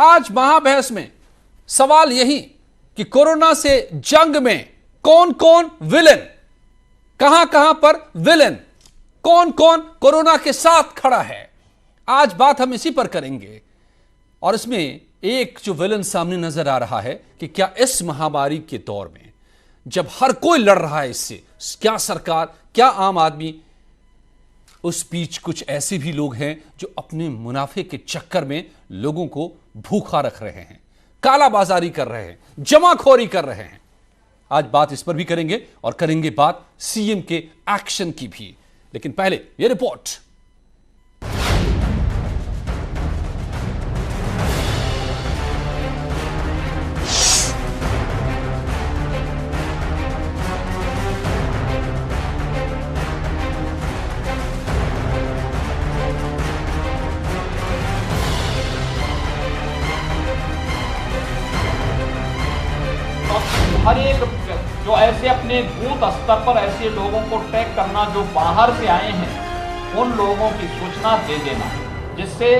आज महाबहस में सवाल यही कि कोरोना से जंग में कौन कौन विलेन, कहां कहां पर विलेन, कौन कौन कोरोना के साथ खड़ा है। आज बात हम इसी पर करेंगे। और इसमें एक जो विलेन सामने नजर आ रहा है कि क्या इस महामारी के दौर में जब हर कोई लड़ रहा है इससे, क्या सरकार, क्या आम आदमी, उस बीच कुछ ऐसे भी लोग हैं जो अपने मुनाफे के चक्कर में लोगों को भूखा रख रहे हैं, कालाबाजारी कर रहे हैं, जमाखोरी कर रहे हैं। आज बात इस पर भी करेंगे और करेंगे बात सीएम के एक्शन की भी। लेकिन पहले ये रिपोर्ट। हर एक जो ऐसे अपने बूथ स्तर पर ऐसे लोगों को ट्रैक करना जो बाहर से आए हैं, उन लोगों की सूचना दे देना, जिससे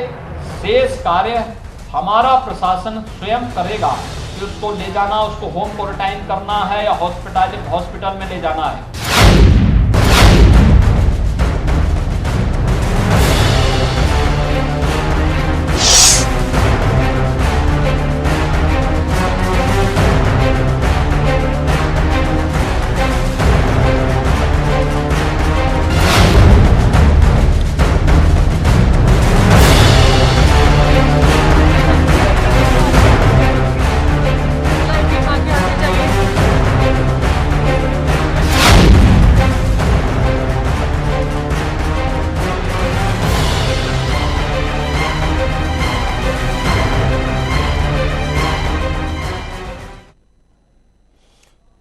शेष कार्य हमारा प्रशासन स्वयं करेगा कि उसको ले जाना, उसको होम क्वारंटाइन करना है या हॉस्पिटल में ले जाना है।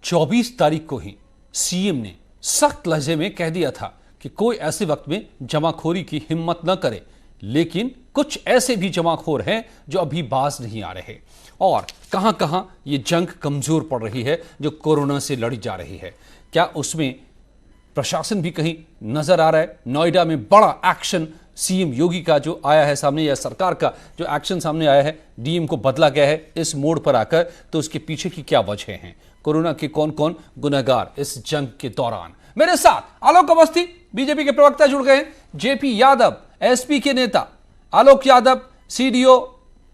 चौबीस तारीख को ही सीएम ने सख्त लहजे में कह दिया था कि कोई ऐसे वक्त में जमाखोरी की हिम्मत न करे। लेकिन कुछ ऐसे भी जमाखोर हैं जो अभी बाज नहीं आ रहे और कहां कहां ये जंग कमजोर पड़ रही है जो कोरोना से लड़ी जा रही है। क्या उसमें प्रशासन भी कहीं नजर आ रहा है? नोएडा में बड़ा एक्शन सीएम योगी का जो आया है सामने, या सरकार का जो एक्शन सामने आया है, डीएम को बदला गया है इस मोड़ पर आकर, तो उसके पीछे की क्या वजह हैं? कोरोना के कौन कौन गुनहगार इस जंग के दौरान? मेरे साथ आलोक अवस्थी बीजेपी के प्रवक्ता जुड़ गए हैं, जेपी यादव एसपी के नेता, आलोक यादव सीडीओ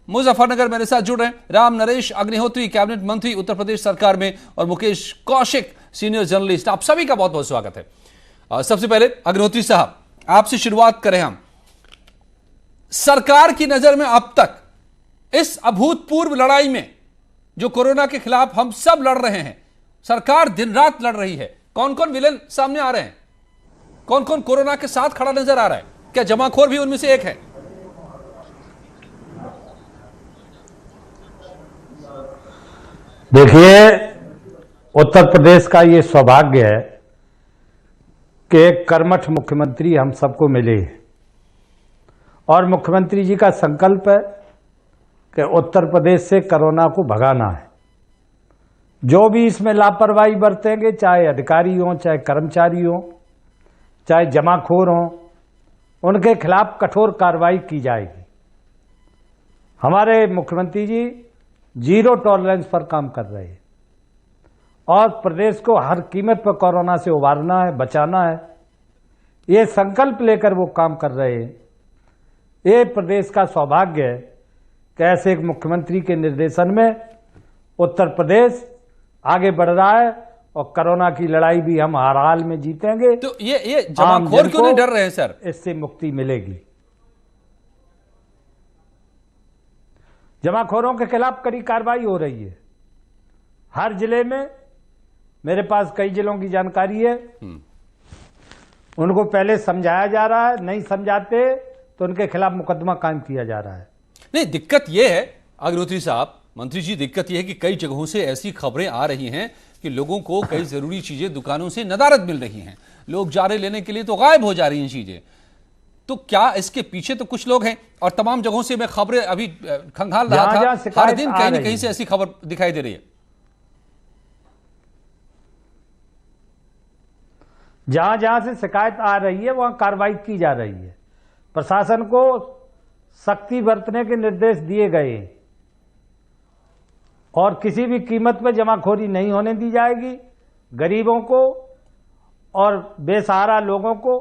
मुजफ्फरनगर मेरे साथ जुड़ रहे हैं, राम नरेश अग्निहोत्री कैबिनेट मंत्री उत्तर प्रदेश सरकार में, और मुकेश कौशिक सीनियर जर्नलिस्ट। आप सभी का बहुत बहुत स्वागत है। सबसे पहले अग्निहोत्री साहब, आपसे शुरुआत करें हम। सरकार की नजर में अब तक इस अभूतपूर्व लड़ाई में जो कोरोना के खिलाफ हम सब लड़ रहे हैं, सरकार दिन रात लड़ रही है, कौन कौन विलेन सामने आ रहे हैं? कौन कौन कोरोना के साथ खड़ा नजर आ रहा है? क्या जमाखोर भी उनमें से एक है? देखिए, उत्तर प्रदेश का ये सौभाग्य है कि एक कर्मठ मुख्यमंत्री हम सबको मिले और मुख्यमंत्री जी का संकल्प है कि उत्तर प्रदेश से कोरोना को भगाना है। जो भी इसमें लापरवाही बरतेंगे, चाहे अधिकारी हों, चाहे कर्मचारी हों, चाहे जमाखोर हों, उनके खिलाफ कठोर कार्रवाई की जाएगी। हमारे मुख्यमंत्री जी जीरो टॉलरेंस पर काम कर रहे हैं और प्रदेश को हर कीमत पर कोरोना से उबारना है, बचाना है, ये संकल्प लेकर वो काम कर रहे हैं। ये प्रदेश का सौभाग्य है कि ऐसे एक मुख्यमंत्री के निर्देशन में उत्तर प्रदेश आगे बढ़ रहा है और कोरोना की लड़ाई भी हम हर हाल में जीतेंगे। तो ये जमाखोर क्यों नहीं डर रहे हैं सर? इससे मुक्ति मिलेगी। जमाखोरों के खिलाफ कड़ी कार्रवाई हो रही है हर जिले में। मेरे पास कई जिलों की जानकारी है। उनको पहले समझाया जा रहा है, नहीं समझाते तो उनके खिलाफ मुकदमा कायम किया जा रहा है। नहीं, दिक्कत यह है अग्निहोत्री साहब, मंत्री जी, दिक्कत यह है कि कई जगहों से ऐसी खबरें आ रही हैं कि लोगों को कई जरूरी चीजें दुकानों से नदारद मिल रही हैं, लोग जा रहे लेने के लिए तो गायब हो जा रही हैं चीजें। तो क्या इसके पीछे तो कुछ लोग हैं? और तमाम जगहों से मैं खबरें अभी खंगाल रहा था, हर दिन कहीं ना कहीं से ऐसी खबर दिखाई दे रही है। जहां जहां से शिकायत आ रही है वहां कार्रवाई की जा रही है। प्रशासन को सख्ती बरतने के निर्देश दिए गए और किसी भी कीमत पर जमाखोरी नहीं होने दी जाएगी। गरीबों को और बेसहारा लोगों को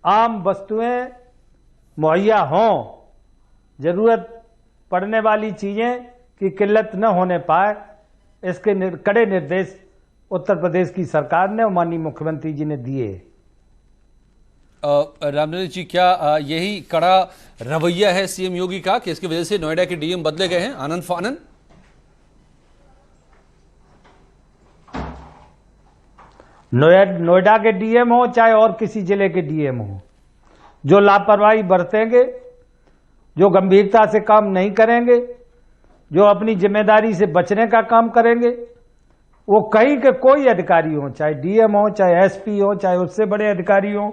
आम वस्तुएं मुहैया हों, जरूरत पड़ने वाली चीजें की किल्लत न होने पाए, इसके कड़े निर्देश उत्तर प्रदेश की सरकार ने और माननीय मुख्यमंत्री जी ने दिए। रामनरेश जी, क्या यही कड़ा रवैया है सीएम योगी का कि इसकी वजह से नोएडा के डीएम बदले गए हैं आनंद फानन? नोएडा के डीएम हो चाहे और किसी जिले के डीएम हो, जो लापरवाही बरतेंगे, जो गंभीरता से काम नहीं करेंगे, जो अपनी जिम्मेदारी से बचने का काम करेंगे, वो कहीं के कोई अधिकारी हो, चाहे डीएम हो, चाहे एसपी हो, चाहे उससे बड़े अधिकारी हो,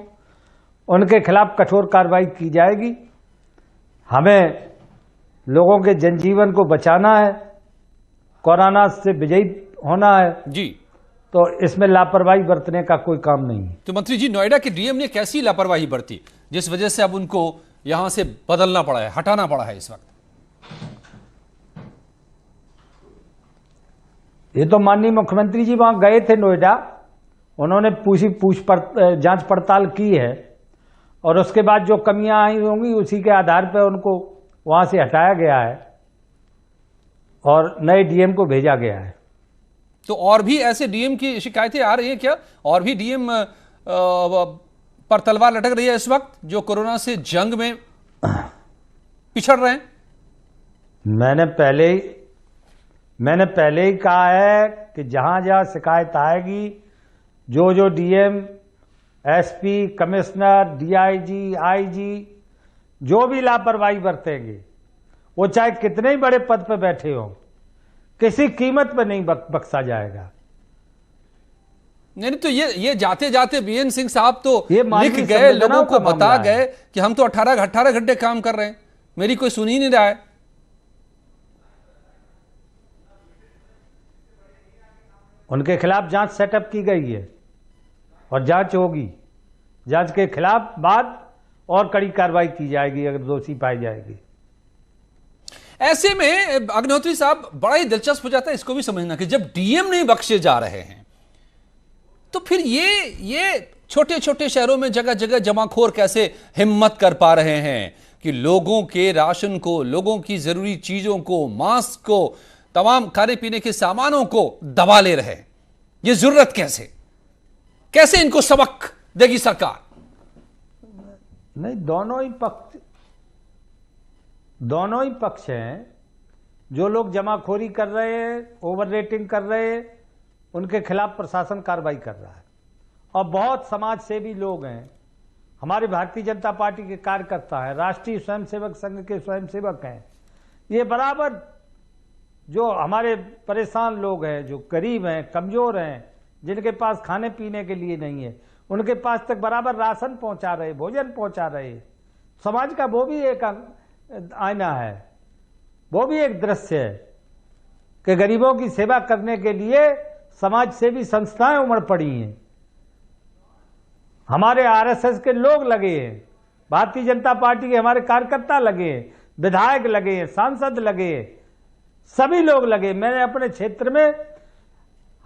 उनके खिलाफ कठोर कार्रवाई की जाएगी। हमें लोगों के जनजीवन को बचाना है, कोरोना से विजयी होना है जी, तो इसमें लापरवाही बरतने का कोई काम नहीं है। तो मंत्री जी, नोएडा के डीएम ने कैसी लापरवाही बरती जिस वजह से अब उनको यहां से बदलना पड़ा है, हटाना पड़ा है इस वक्त? ये तो माननीय मुख्यमंत्री जी वहां गए थे नोएडा, उन्होंने जांच पड़ताल की है और उसके बाद जो कमियां आई होंगी उसी के आधार पर उनको वहां से हटाया गया है और नए डीएम को भेजा गया है। तो और भी ऐसे डीएम की शिकायतें आ रही हैं क्या? और भी डीएम पर तलवार लटक रही है इस वक्त जो कोरोना से जंग में पिछड़ रहे हैं? मैंने पहले ही कहा है कि जहां जहां शिकायत आएगी, जो DM, SP, commissioner, DIG, IG जो भी लापरवाही बरतेंगे, वो चाहे कितने ही बड़े पद पर बैठे हों, किसी कीमत पर नहीं बख्शा जाएगा। नहीं तो ये जाते जाते बीएन सिंह साहब तो ये लिख गए, लोगों को बता गए कि हम तो 18 घंटे काम कर रहे हैं, मेरी कोई सुन ही नहीं रहा है। उनके खिलाफ जांच सेटअप की गई है और जांच होगी। जांच के खिलाफ बाद और कड़ी कार्रवाई की जाएगी अगर दोषी पाई जाएगी। ऐसे में अग्निहोत्री साहब, बड़ा ही दिलचस्प हो जाता है इसको भी समझना कि जब डीएम नहीं बख्शे जा रहे हैं तो फिर ये छोटे छोटे शहरों में जगह जगह जमाखोर कैसे हिम्मत कर पा रहे हैं कि लोगों के राशन को, लोगों की जरूरी चीजों को, मास्क को, तमाम खाने पीने के सामानों को दबा ले रहे हैं? ये जरूरत कैसे इनको सबक देगी सरकार? नहीं, दोनों ही पक्ष हैं। जो लोग जमाखोरी कर रहे हैं, ओवर रेटिंग कर रहे हैं, उनके खिलाफ प्रशासन कार्रवाई कर रहा है और बहुत समाज सेवी लोग हैं, हमारे भारतीय जनता पार्टी के कार्यकर्ता हैं, राष्ट्रीय स्वयंसेवक संघ के स्वयंसेवक हैं, ये बराबर जो हमारे परेशान लोग हैं, जो गरीब हैं, कमजोर हैं, जिनके पास खाने पीने के लिए नहीं है, उनके पास तक बराबर राशन पहुंचा रहे, भोजन पहुंचा रहे। समाज का वो भी एक आईना है, वो भी एक दृश्य है कि गरीबों की सेवा करने के लिए समाज सेवी संस्थाएं उमड़ पड़ी हैं। हमारे आरएसएस के लोग लगे हैं, भारतीय जनता पार्टी के हमारे कार्यकर्ता लगे हैं, विधायक लगे हैं, सांसद लगे हैं, सभी लोग लगे। मैंने अपने क्षेत्र में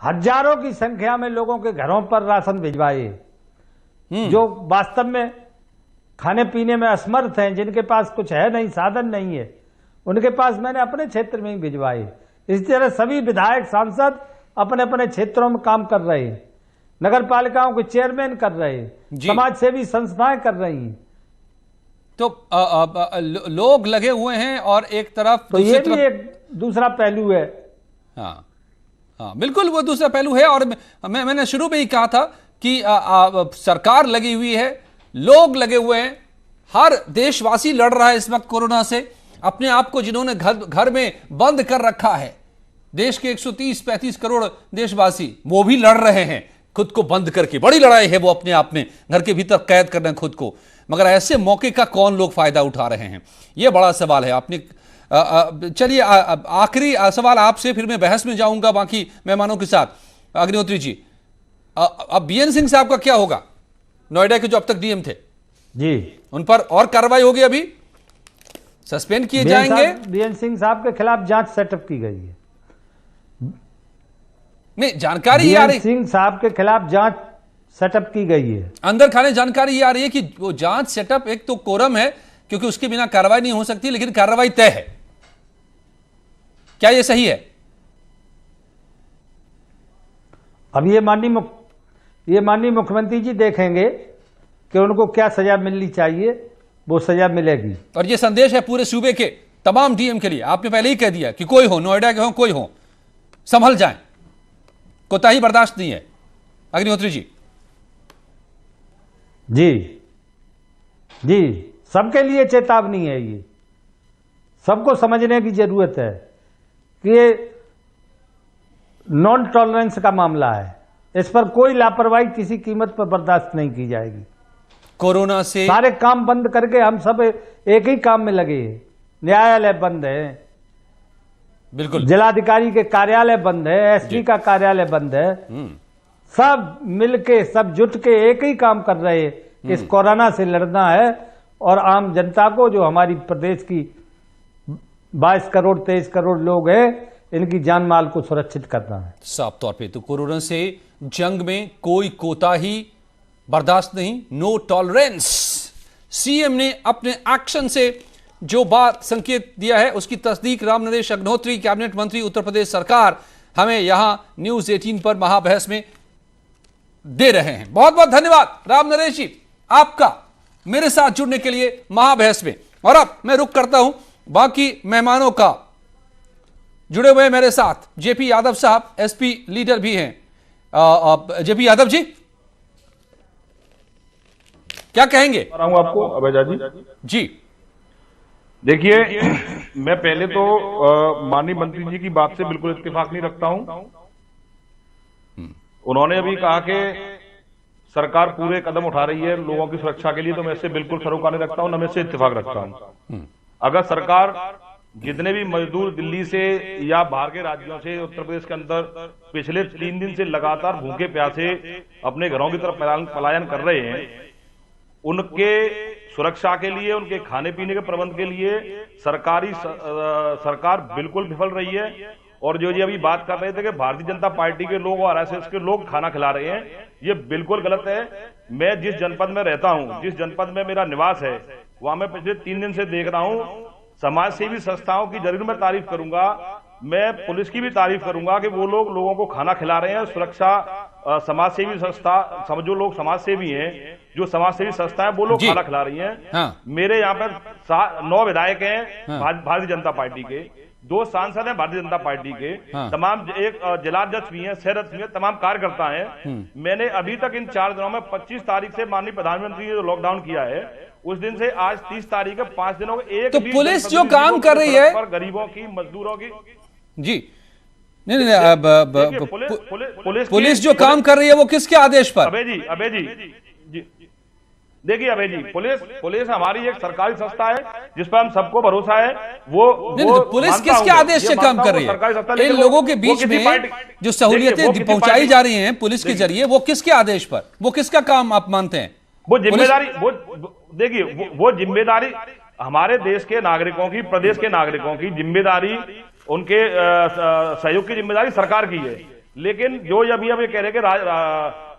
हजारों की संख्या में लोगों के घरों पर राशन भिजवाए, जो वास्तव में खाने पीने में असमर्थ हैं, जिनके पास कुछ है नहीं, साधन नहीं है, उनके पास मैंने अपने क्षेत्र में ही भिजवाए। इस तरह सभी विधायक, सांसद अपने अपने क्षेत्रों में काम कर रहे हैं, नगर पालिकाओं के चेयरमैन कर रहे हैं, समाज सेवी संस्थाएं कर रही हैं। तो लोग लगे हुए हैं और एक तरफ तो ये भी एक दूसरा पहलू है। हाँ, बिल्कुल वो दूसरा पहलू है। और मैंने शुरू में ही कहा था कि सरकार लगी हुई है, लोग लगे हुए हैं, हर देशवासी लड़ रहा है इस वक्त कोरोना से। अपने आप को जिन्होंने घर में बंद कर रखा है, देश के 130-135 करोड़ देशवासी, वो भी लड़ रहे हैं खुद को बंद करके। बड़ी लड़ाई है वो अपने आप में, घर के भीतर कैद करना खुद को। मगर ऐसे मौके का कौन लोग फायदा उठा रहे हैं, ये बड़ा सवाल है। आपने चलिए आखिरी सवाल आपसे, फिर मैं बहस में जाऊंगा बाकी मेहमानों के साथ। अग्निहोत्री जी, अब बीएन सिंह साहब का क्या होगा? नोएडा के जो अब तक डीएम थे जी, उन पर और कार्रवाई होगी? अभी सस्पेंड किए जाएंगे? बीएन सिंह साहब के खिलाफ जांच सेटअप की गई है नहीं, जानकारी ये आ बीएन रही, सिंह साहब के खिलाफ जांच सेटअप की गई है। अंदर खाने जानकारी ये आ रही है कि वो जांच सेटअप एक तो कोरम है, क्योंकि उसके बिना कार्रवाई नहीं हो सकती, लेकिन कार्रवाई तय है। क्या ये सही है? अब ये माननीय मुख्यमंत्री जी देखेंगे कि उनको क्या सजा मिलनी चाहिए, वो सजा मिलेगी। और ये संदेश है पूरे सूबे के तमाम डीएम के लिए। आपने पहले ही कह दिया कि कोई हो, नोएडा के हो, कोई हो, संभल जाएं, कोताही बर्दाश्त नहीं है। अग्निहोत्री जी। जी, सबके लिए चेतावनी है। ये सबको समझने की जरूरत है कि ये नॉन टॉलरेंस का मामला है, इस पर कोई लापरवाही किसी कीमत पर बर्दाश्त नहीं की जाएगी। कोरोना से सारे काम बंद करके हम सब एक ही काम में लगे हैं। न्यायालय बंद है, बिल्कुल, जिलाधिकारी के कार्यालय बंद है, एसपी का कार्यालय बंद है, सब मिलके सब जुट के एक ही काम कर रहे हैं कि इस कोरोना से लड़ना है और आम जनता को, जो हमारी प्रदेश की 22 करोड़ 23 करोड़ लोग हैं, इनकी जान माल को सुरक्षित करना है। साफ तौर पे तो कोरोना से जंग में कोई कोताही बर्दाश्त नहीं, नो टॉलरेंस। सीएम ने अपने एक्शन से जो बात संकेत दिया है उसकी तस्दीक राम नरेश अग्निहोत्री, कैबिनेट मंत्री, उत्तर प्रदेश सरकार, हमें यहां न्यूज 18 पर महाबहस में दे रहे हैं। बहुत बहुत धन्यवाद राम नरेश जी आपका मेरे साथ जुड़ने के लिए महाबहस में। और अब मैं रुक करता हूं बाकी मेहमानों का। जुड़े हुए मेरे साथ जेपी यादव साहब, एसपी लीडर भी हैं। जेपी यादव जी क्या कहेंगे? आपको अभय जी देखिए, मैं पहले तो माननीय मंत्री जी की बात से बिल्कुल इत्तेफाक नहीं रखता हूं। उन्होंने अभी कहा कि सरकार पूरे कदम उठा रही है लोगों की सुरक्षा के लिए, तो मैं इससे बिल्कुल सरोकार नहीं रखता हूं, न मैं इससे इत्तेफाक रखता हूं। अगर सरकार जितने भी मजदूर दिल्ली से या बाहर के राज्यों से उत्तर प्रदेश के अंदर पिछले 3 दिन से लगातार भूखे प्यासे अपने घरों की तरफ पलायन कर रहे हैं, उनके सुरक्षा के लिए, उनके खाने पीने के प्रबंध के लिए सरकार बिल्कुल विफल रही है। और जो ये अभी बात कर रहे थे कि भारतीय जनता पार्टी के लोग और आरएसएस के लोग खाना खिला रहे हैं, ये बिल्कुल गलत है। मैं जिस जनपद में रहता हूं, जिस जनपद में मेरा निवास है, वहां मैं पिछले 3 दिन से देख रहा हूं, समाज सेवी संस्थाओं की जरूर मैं तारीफ करूंगा, मैं पुलिस की भी तारीफ करूंगा कि वो लोग लोगों को खाना खिला रहे हैं। सुरक्षा समाज सेवी संस्था, जो लोग समाज सेवी हैं, जो समाज सेवी संस्था है, वो लोग खाना खिला रही हैं। हाँ। मेरे यहाँ पर 9 विधायक हैं भारतीय जनता पार्टी के, 2 सांसद हैं भारतीय जनता पार्टी के, तमाम एक जिलाध्यक्ष भी हैं, शहराध्यक्ष भी हैं, तमाम कार्यकर्ता हैं। मैंने अभी तक इन 4 दिनों में 25 तारीख से माननीय प्रधानमंत्री ने जो लॉकडाउन किया है, उस दिन से आज 30 तारीख है, 5 दिनों के एक तो पुलिस जो काम कर रही है, गरीबों की, मजदूरों की, जी नहीं, पुलिस जो काम कर रही है वो किसके आदेश पर? अभय जी देखिए अभय जी, पुलिस हमारी एक सरकारी संस्था है जिस पर हम सबको भरोसा है। वो पुलिस किसके आदेश से काम कर रही है? इन लोगों के बीच में जो सहूलियतें पहुंचाई जा रही हैं पुलिस के जरिए, वो किसके आदेश पर, वो किसका काम आप मानते हैं? वो जिम्मेदारी, वो देखिए, वो जिम्मेदारी हमारे देश के नागरिकों की, प्रदेश के नागरिकों की जिम्मेदारी, उनके सहयोग की जिम्मेदारी सरकार की है। लेकिन जो अभी कह रहे कि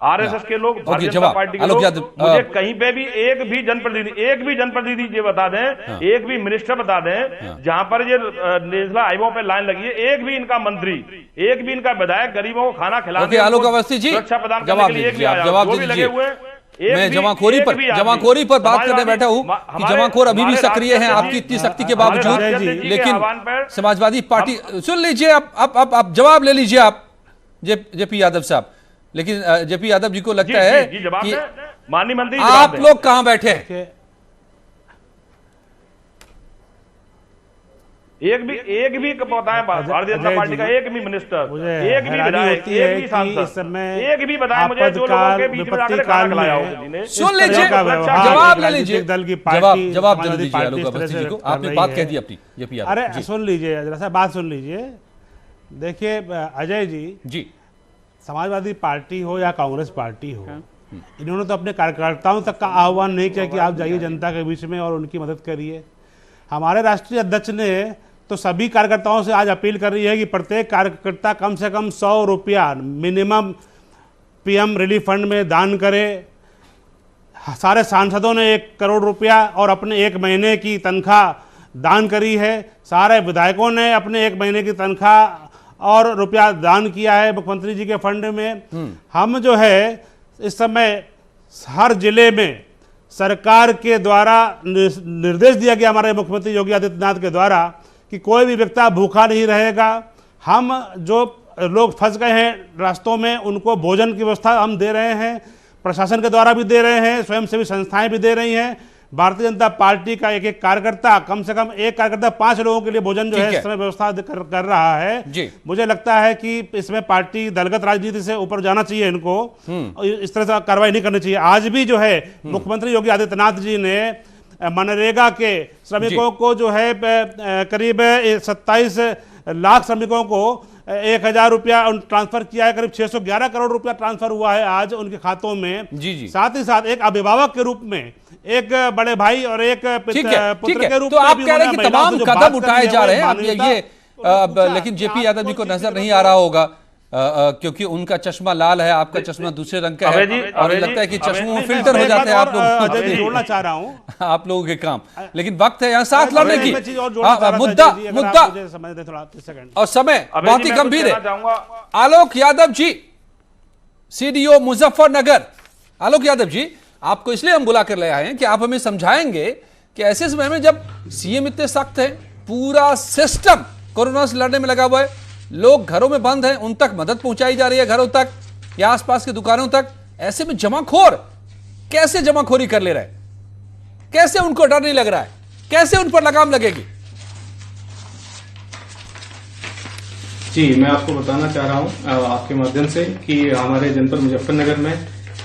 आरएसएस के लोग, भारतीय जनता पार्टी के लोग, मुझे कहीं पे भी एक भी जनप्रतिनिधि ये बता दें, एक भी मिनिस्टर बता दें जहां पर ये नेशनल हाईवे पे लाइन लगी है, एक भी इनका मंत्री, एक भी इनका विधायक गरीबों को खाना खिलाने, आलोक अवस्थी जी सुरक्षा प्रदान करने के लिए एक भी आया, जवाब लगे हुए। मैं जमाखोरी पर बात करने बैठा हूं कि जमाखोर अभी भी सक्रिय हैं आपकी इतनी शक्ति के बावजूद, लेकिन समाजवादी पार्टी, सुन लीजिए आप जवाब ले लीजिए आप जेपी यादव साहब। लेकिन जेपी यादव जी को लगता है कि माननीय मंत्री आप लोग कहां बैठे हैं? एक भी बताएं भारतीय जनता पार्टी का एक भी मिनिस्टर, एक भी विधायक, एक भी सांसद, एक भी बताएं मुझे जो लोगों के बीच में आकर खाना खिलाया हो। सुन लीजिए, जवाब ले लीजिए, जवाब दे दीजिए आलोक अवस्थी जी को। आपने बात कह दी अपनी जेपी यादव। अरे सुन लीजिए जरा सा, बात सुन लीजिए। देखिए अजय जी, समाजवादी पार्टी हो या कांग्रेस पार्टी हो, इन्होंने तो अपने कार्यकर्ताओं तक का आह्वान नहीं किया कि आप जाइए जनता के बीच में और उनकी मदद करिए। हमारे राष्ट्रीय अध्यक्ष ने तो सभी कार्यकर्ताओं से आज अपील कर रही है कि प्रत्येक कार्यकर्ता कम से कम 100 रुपया मिनिमम पीएम रिलीफ फंड में दान करे। सारे सांसदों ने 1 करोड़ रुपया और अपने 1 महीने की तनख्वाह दान करी है। सारे विधायकों ने अपने 1 महीने की तनख्वाह और रुपया दान किया है मुख्यमंत्री जी के फंड में। हम जो है इस समय हर जिले में सरकार के द्वारा निर्देश दिया गया हमारे मुख्यमंत्री योगी आदित्यनाथ के द्वारा कि कोई भी व्यक्ति भूखा नहीं रहेगा। हम जो लोग फंस गए हैं रास्तों में उनको भोजन की व्यवस्था हम दे रहे हैं, प्रशासन के द्वारा भी दे रहे हैं, स्वयंसेवी संस्थाएं भी दे रही हैं। भारतीय जनता पार्टी का एक कार्यकर्ता, कम से कम एक कार्यकर्ता 5 लोगों के लिए भोजन जो है इस समय व्यवस्था कर रहा है। मुझे लगता है कि इसमें पार्टी दलगत राजनीति से ऊपर जाना चाहिए, इनको इस तरह से कार्रवाई नहीं करनी चाहिए। आज भी जो है मुख्यमंत्री योगी आदित्यनाथ जी ने मनरेगा के श्रमिकों को जो है करीब 27 लाख श्रमिकों को 1000 रुपया ट्रांसफर किया है। करीब 611 करोड़ रुपया ट्रांसफर हुआ है आज उनके खातों में। साथ ही साथ एक अभिभावक के रूप में, एक बड़े भाई और एक पुत्र के रूप तो आप कह रहे हैं कि तमाम कदम उठाए जा रहे हैं। लेकिन जेपी यादव जी को नजर नहीं आ रहा होगा क्योंकि उनका चश्मा लाल है, आपका चश्मा दूसरे रंग का है और लगता है कि चश्मों में फिल्टर हो जाते हैं आप लोग। जोड़ना चाह रहा हूं आप लोगों के काम, लेकिन वक्त है यहाँ साथ लड़ने की। मुद्दा और समय बहुत ही गंभीर है। आलोक यादव जी, सीडीओ मुजफ्फरनगर। आलोक यादव जी, आपको इसलिए हम बुला कर ले आए हैं कि आप हमें समझाएंगे कि ऐसे समय में जब सीएम इतने सख्त है, पूरा सिस्टम कोरोना से लड़ने में लगा हुआ है, लोग घरों में बंद हैं, उन तक मदद पहुंचाई जा रही है, घरों तक या आसपास की दुकानों तक, ऐसे में जमाखोर कैसे जमाखोरी कर ले रहे हैं? कैसे उनको डर नहीं लग रहा है? कैसे उन पर लगाम लगेगी? जी, मैं आपको बताना चाह रहा हूं आपके माध्यम से कि हमारे जनपद मुजफ्फरनगर में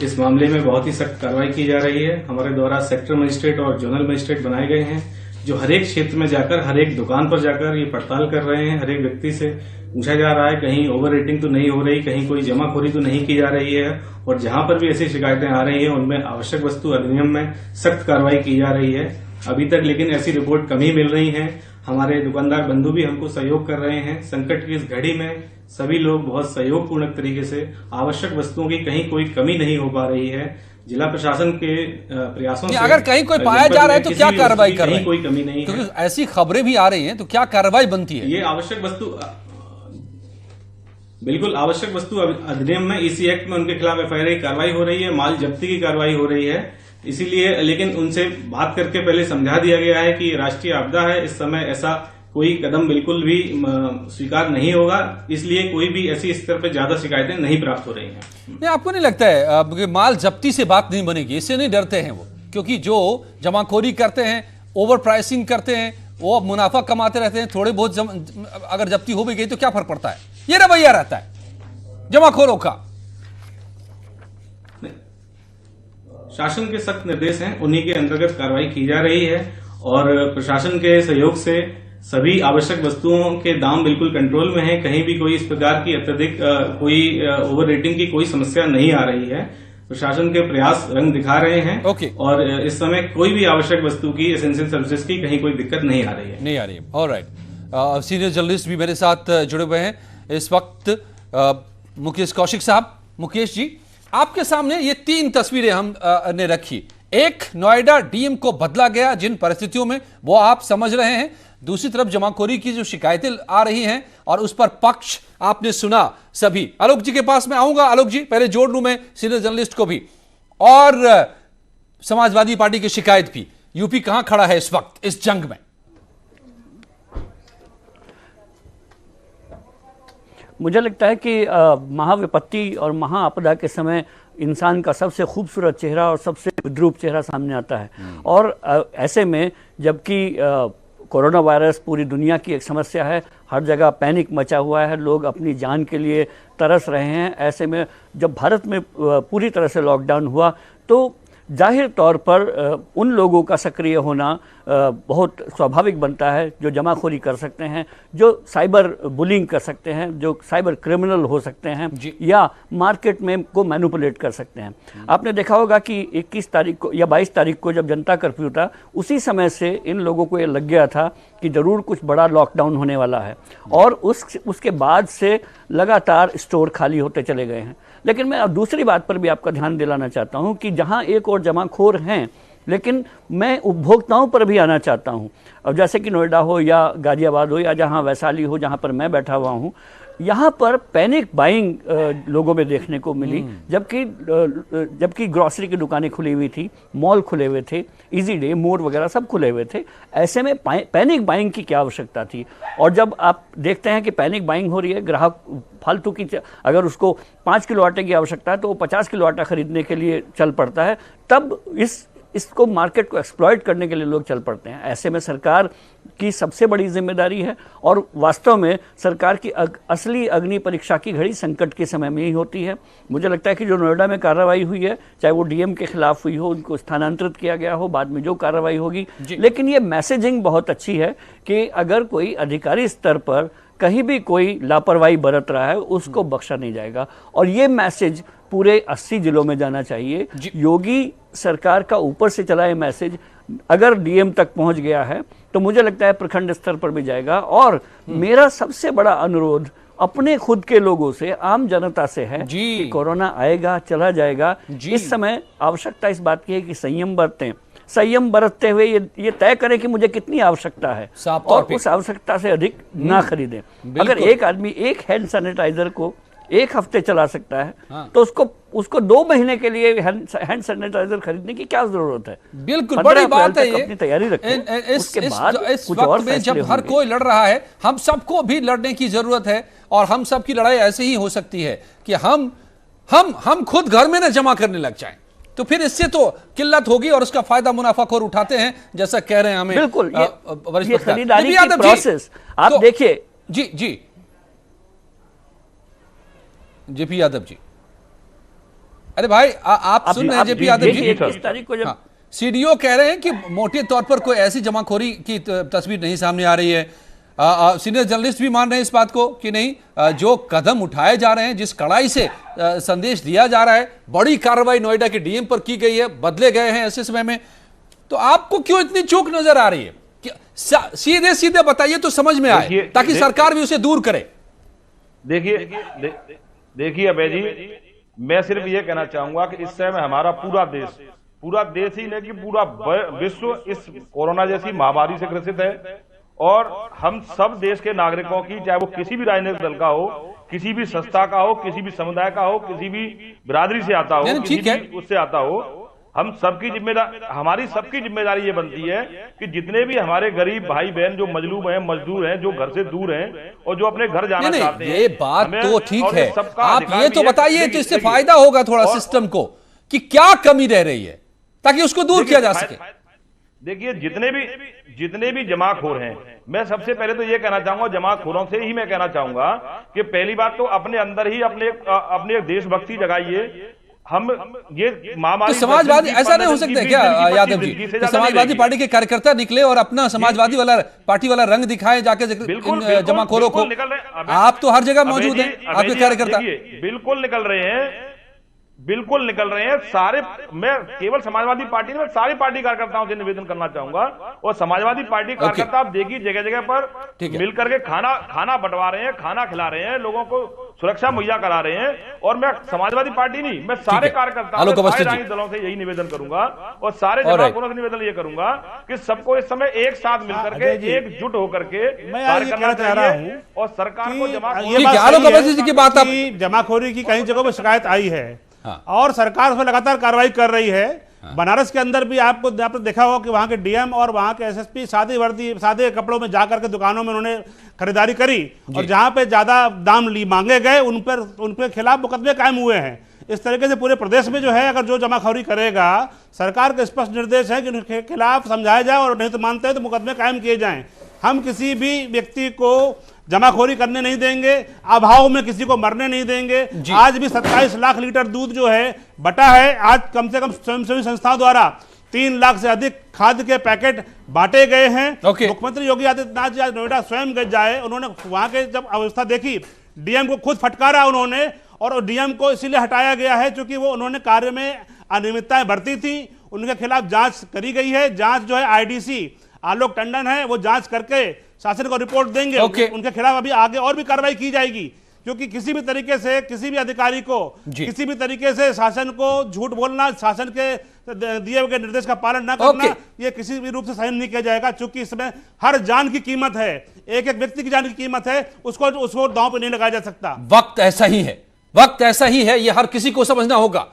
इस मामले में बहुत ही सख्त कार्रवाई की जा रही है। हमारे द्वारा सेक्टर मजिस्ट्रेट और जोनल मजिस्ट्रेट बनाए गए हैं जो हर एक क्षेत्र में जाकर, हर एक दुकान पर जाकर ये पड़ताल कर रहे हैं। हर एक व्यक्ति से पूछा जा रहा है कहीं ओवर रेटिंग तो नहीं हो रही, कहीं कोई जमाखोरी तो नहीं की जा रही है, और जहां पर भी ऐसी शिकायतें आ रही हैं उनमें आवश्यक वस्तु अधिनियम में सख्त कार्रवाई की जा रही है। अभी तक लेकिन ऐसी रिपोर्ट कम ही मिल रही है। हमारे दुकानदार बंधु भी हमको सहयोग कर रहे हैं। संकट की इस घड़ी में सभी लोग बहुत सहयोगपूर्ण तरीके से, आवश्यक वस्तुओं की कहीं कोई कमी नहीं हो पा रही है। जिला प्रशासन के प्रयासों से अगर कहीं कोई पाया जा रहा है तो क्या कार्रवाई कर रहे हैं? कोई कमी नहीं है, ऐसी खबरें भी आ रही हैं, तो क्या कार्रवाई बनती है? ये आवश्यक वस्तु, बिल्कुल आवश्यक वस्तु अधिनियम में, इसी एक्ट में उनके खिलाफ एफआईआर की कार्रवाई हो रही है, माल जब्ती की कार्रवाई हो रही है। इसीलिए लेकिन उनसे बात करके पहले समझा दिया गया है कि राष्ट्रीय आपदा है, इस समय ऐसा कोई कदम बिल्कुल भी स्वीकार नहीं होगा, इसलिए कोई भी ऐसी स्तर पर ज्यादा शिकायतें नहीं प्राप्त हो रही हैं। नहीं, आपको नहीं लगता है कि माल जब्ती से बात नहीं बनेगी? इससे नहीं डरते हैं वो? क्योंकि जो जमाखोरी करते हैं, ओवर प्राइसिंग करते हैं, वो मुनाफा कमाते रहते हैं, थोड़े बहुत अगर जब्ती हो भी गई तो क्या फर्क पड़ता है? ये रवैया रहता है जमाखोरों का। शासन के सख्त निर्देश हैं, उन्हीं के अंतर्गत कार्रवाई की जा रही है और प्रशासन के सहयोग से सभी आवश्यक वस्तुओं के दाम बिल्कुल कंट्रोल में हैं। कहीं भी कोई इस प्रकार की अत्यधिक कोई ओवर रेटिंग की कोई समस्या नहीं आ रही है। प्रशासन के प्रयास रंग दिखा रहे हैं और इस समय कोई भी आवश्यक वस्तु की, एसेंशियल सर्विसेज की कहीं कोई दिक्कत नहीं आ रही है। ऑलराइट, सीनियर जर्नलिस्ट भी मेरे साथ जुड़े हुए हैं इस वक्त, मुकेश कौशिक साहब। मुकेश जी, आपके सामने ये 3 तस्वीरें हम ने रखी। एक, नोएडा डीएम को बदला गया जिन परिस्थितियों में, वो आप समझ रहे हैं। दूसरी तरफ जमाखोरी की जो शिकायतें आ रही हैं और उस पर पक्ष आपने सुना सभी। आलोक जी के पास मैं आऊंगा। आलोक जी, पहले जोड़ लूं मैं सीनियर जर्नलिस्ट को भी, और समाजवादी पार्टी की शिकायत भी। यूपी कहां खड़ा है इस वक्त इस जंग में? मुझे लगता है कि महाविपत्ति और महाआपदा के समय इंसान का सबसे खूबसूरत चेहरा और सबसे विद्रूप चेहरा सामने आता है। और ऐसे में जबकि कोरोना वायरस पूरी दुनिया की एक समस्या है, हर जगह पैनिक मचा हुआ है, लोग अपनी जान के लिए तरस रहे हैं। ऐसे में जब भारत में पूरी तरह से लॉकडाउन हुआ तो जाहिर तौर पर उन लोगों का सक्रिय होना बहुत स्वाभाविक बनता है जो जमाखोरी कर सकते हैं, जो साइबर बुलिंग कर सकते हैं, जो साइबर क्रिमिनल हो सकते हैं या मार्केट में को मैनिपुलेट कर सकते हैं। आपने देखा होगा कि 21 तारीख को या 22 तारीख को जब जनता कर्फ्यू था, उसी समय से इन लोगों को ये लग गया था कि ज़रूर कुछ बड़ा लॉकडाउन होने वाला है और उसके बाद से लगातार स्टोर खाली होते चले गए हैं। लेकिन मैं अब दूसरी बात पर भी आपका ध्यान दिलाना चाहता हूं कि जहां एक और जमाखोर हैं, लेकिन मैं उपभोक्ताओं पर भी आना चाहता हूं। अब जैसे कि नोएडा हो या गाजियाबाद हो या जहां वैशाली हो, जहां पर मैं बैठा हुआ हूं, यहाँ पर पैनिक बाइंग लोगों में देखने को मिली, जबकि ग्रॉसरी की दुकानें खुली हुई थी, मॉल खुले हुए थे, इजी डे, मोर वगैरह सब खुले हुए थे। ऐसे में पैनिक बाइंग की क्या आवश्यकता थी? और जब आप देखते हैं कि पैनिक बाइंग हो रही है, ग्राहक फालतू की, अगर उसको 5 किलो आटे की आवश्यकता है तो वो 50 किलो आटा खरीदने के लिए चल पड़ता है, तब इसको मार्केट को एक्सप्लॉइट करने के लिए लोग चल पड़ते हैं। ऐसे में सरकार की सबसे बड़ी जिम्मेदारी है और वास्तव में सरकार की असली अग्नि परीक्षा की घड़ी संकट के समय में ही होती है। मुझे लगता है कि जो नोएडा में कार्रवाई हुई है, चाहे वो डीएम के खिलाफ हुई हो, उनको स्थानांतरित किया गया हो, बाद में जो कार्रवाई होगी, लेकिन ये मैसेजिंग बहुत अच्छी है कि अगर कोई अधिकारी स्तर पर कहीं भी कोई लापरवाही बरत रहा है उसको बख्शा नहीं जाएगा। और ये मैसेज पूरे 80 जिलों में जाना चाहिए। योगी सरकार का ऊपर से चला ये मैसेज अगर डीएम तक पहुंच गया है तो मुझे लगता है प्रखंड स्तर पर भी जाएगा। और मेरा सबसे बड़ा अनुरोध अपने खुद के लोगों से, आम जनता से है कि कोरोना आएगा चला जाएगा। इस समय आवश्यकता इस बात की है कि संयम बरतें, संयम बरतते हुए ये तय करें कि मुझे कितनी आवश्यकता है और उस आवश्यकता से अधिक ना खरीदें। अगर एक आदमी एक हैंड सैनिटाइजर को 1 हफ्ते चला सकता है तो उसको 2 महीने के लिए हैंड सैनिटाइजर खरीदने की क्या जरूरत है? बिल्कुल बड़ी बात है ये। अपनी तैयारी रखें। उसके बाद इस वक्त में जब हर कोई लड़ रहा है, हम सबको भी लड़ने की जरूरत है और हम सबकी लड़ाई ऐसे ही हो सकती है कि हम खुद घर में ना जमा करने लग जाएं, तो फिर इससे तो किल्लत होगी और उसका फायदा मुनाफाखोर उठाते हैं, जैसा कह रहे हैं हमें। बिल्कुल, ये खरीदारी की प्रोसेस आप देखिए। जी जेपी यादव जी, अरे भाई आप सुन रहे हैं जेपी यादव जी? 21 तारीख को जब सीडीओ कह रहे हैं कि मोटे तौर पर कोई ऐसी जमाखोरी की तस्वीर नहीं सामने आ रही है। सीनियर जर्नलिस्ट भी मान रहे हैं इस बात को कि नहीं, जो कदम उठाए जा रहे हैं, जिस कड़ाई से संदेश दिया जा रहा है, बड़ी कार्रवाई नोएडा के डीएम पर की गई है, बदले गए हैं ऐसे समय में, तो आपको क्यों इतनी चूक नजर आ रही है? सीधे सीधे बताइए तो समझ में आए, ताकि सरकार भी उसे दूर करे। देखिए अभय जी, मैं सिर्फ ये कहना चाहूंगा कि इस समय हमारा पूरा देश ही नहीं कि पूरा विश्व इस कोरोना जैसी महामारी से ग्रसित है और हम सब देश के नागरिकों की, चाहे वो किसी भी राजनीतिक दल का हो, किसी भी संस्था का हो, किसी भी समुदाय का हो, किसी भी बिरादरी से आता हो, किसी भी उससे आता हो, हम सबकी जिम्मेदारी, हमारी सबकी जिम्मेदारी ये बनती है कि जितने भी हमारे गरीब भाई बहन जो मजलूम हैं, मजदूर हैं, जो घर से दूर हैं और जो अपने घर जाना चाहते हैं, ये बात तो ठीक है, आप ये तो बताइए तो इससे फायदा होगा थोड़ा सिस्टम को कि क्या कमी रह रही है ताकि उसको दूर किया जा सके। देखिए जितने भी जमाखोर हैं, मैं सबसे पहले तो ये कहना चाहूंगा, जमाखोरों से ही मैं कहना चाहूंगा कि पहली बात तो अपने अंदर ही अपने देशभक्ति जगाइए। हम ये महामारी, तो समाजवादी ऐसा नहीं हो सकता क्या यादव जी कि समाजवादी पार्टी के कार्यकर्ता निकले और अपना समाजवादी वाला पार्टी वाला रंग दिखाए जाके जमाखोरों को? आप तो हर जगह मौजूद हैं, आपके कार्यकर्ता बिल्कुल निकल रहे हैं सारे। मैं केवल समाजवादी पार्टी नहीं, मैं सारी पार्टी कार्यकर्ताओं से निवेदन करना चाहूंगा। और समाजवादी पार्टी कार्यकर्ता आप देखिए जगह जगह पर मिलकर के खाना बंटवा रहे हैं, खाना खिला रहे हैं, लोगों को सुरक्षा मुहैया करा रहे हैं। और मैं समाजवादी पार्टी नहीं, मैं सारे कार्यकर्ताओं सारे दलों से यही निवेदन करूंगा और सारे जमाखोरों से निवेदन ये करूंगा कि सबको इस समय एक साथ मिलकर के एकजुट होकर के कार्य करना चाहिए और सरकार को जमाखोरी की कई जगहों पर शिकायत आई है और सरकार उसमें लगातार कार्रवाई कर रही है। बनारस के अंदर भी आपने देखा होगा कि वहां के डीएम और वहां के एसएसपी सादे कपड़ों में जाकर के दुकानों में उन्होंने खरीदारी करी और जहां पे ज्यादा दाम मांगे गए उनके खिलाफ मुकदमे कायम हुए हैं। इस तरीके से पूरे प्रदेश में जो है, अगर जो जमाखोरी करेगा, सरकार का स्पष्ट निर्देश है कि उनके खिलाफ समझाया जाए और नहीं तो मानते हैं तो मुकदमे कायम किए जाएं। हम किसी भी व्यक्ति को जमाखोरी करने नहीं देंगे, अभाव में किसी को मरने नहीं देंगे। आज भी 27 लाख लीटर दूध जो है बटा है। आज कम से कम स्वयंसेवी संस्थाओं द्वारा 3 लाख से अधिक खाद्य के पैकेट बांटे गए हैं। मुख्यमंत्री योगी आदित्यनाथ जी आज नोएडा स्वयं जाए, उन्होंने वहां के जब अवस्था देखी, डीएम को खुद फटकारा उन्होंने, और डीएम को इसीलिए हटाया गया है क्योंकि वो उन्होंने कार्य में अनियमितताएं बरती थी। उनके खिलाफ जांच करी गई है। जांच जो है आईडीसी आलोक टंडन है, वो जांच करके शासन को रिपोर्ट देंगे। उनके खिलाफ अभी आगे और भी कार्रवाई की जाएगी, क्योंकि किसी भी तरीके से किसी भी अधिकारी को किसी भी तरीके से शासन को झूठ बोलना, शासन के दिए हुए निर्देश का पालन न करना, ये किसी भी रूप से सहन नहीं किया जाएगा। क्योंकि इसमें हर जान की कीमत है, एक एक व्यक्ति की जान की कीमत है, उसको दांव पे नहीं लगाया जा सकता। वक्त ऐसा ही है, वक्त ऐसा ही है, यह हर किसी को समझना होगा।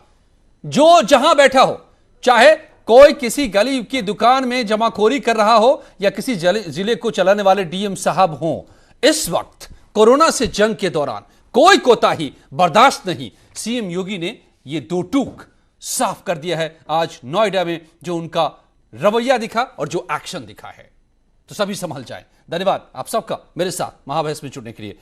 जो जहां बैठा हो, चाहे कोई किसी गली की दुकान में जमाखोरी कर रहा हो या किसी जिले को चलाने वाले डीएम साहब हो, इस वक्त कोरोना से जंग के दौरान कोई कोताही बर्दाश्त नहीं। सीएम योगी ने यह दो टूक साफ कर दिया है आज नोएडा में, जो उनका रवैया दिखा और जो एक्शन दिखा है। तो सभी संभल जाएं। धन्यवाद आप सबका मेरे साथ महाबहस में जुड़ने के लिए।